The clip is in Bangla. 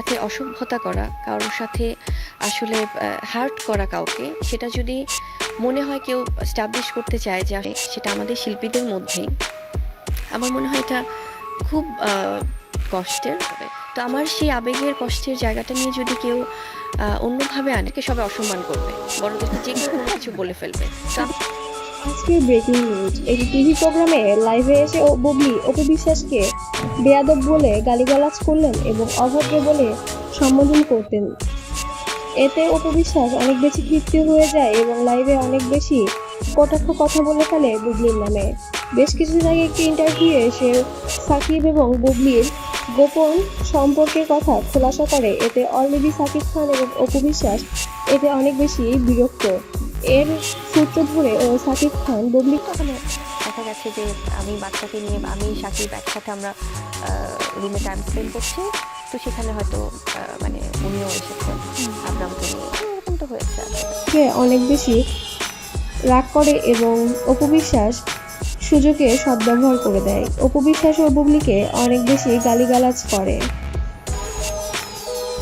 সাথে অসভ্যতা করা, কারোর সাথে আসলে হার্ট করা কাউকে, সেটা যদি মনে হয় কেউ স্টাবলিশ করতে চায় যে সেটা আমাদের শিল্পীদের মধ্যেই, আমার মনে হয় এটা খুব কষ্টের হবে। তো আমার সেই আবেগের কষ্টের জায়গাটা নিয়ে যদি কেউ অন্যভাবে আনেকে, সবাই অসম্মান করবে, বড়দেরকে যে কেউ কোনো কিছু বলে ফেলবে। তো আজকে ব্রেকিং নিউজ, একটি টিভি প্রোগ্রামে লাইভে এসে বুবলি অপু বিশ্বাসকে বেয়াদব বলে গালিগালাজ করলেন এবং অভদ্র বলে সম্বোধন করতেন। এতে অপু বিশ্বাস অনেক বেশি ক্ষিপ্ত হয়ে যায় এবং লাইভে অনেক বেশি কটাক্ষ কথা বলে ফেলে বুবলির নামে। বেশ কিছুদিন আগে একটি ইন্টারভিউয়ে সে সাকিব এবং বুবলির গোপন সম্পর্কের কথা খোলাসা করে। এতে অলরেডি সাকিব খান এবং অপু বিশ্বাস এতে অনেক বেশি বিরক্ত। এর সূত্র ধরে সাকিব খান বুবলি ওখানে দেখা গেছে যে আমি বাচ্চাকে নিয়ে, আমি সাকিব একসাথে আমরা রুমে টাইম স্পেন্ড করছি, তো সেখানে হয়তো মানে উনিও এসেছেন আব্রামকে নিয়ে, এরকম তো হয়েছে আসলে। অনেক বেশি রাগ করে এবং অপু বিশ্বাস সুযোগে সদ্ব্যবহার করে দেয়। অপু বিশ্বাস ও বুবলিকে অনেক বেশি গালিগালাজ করে।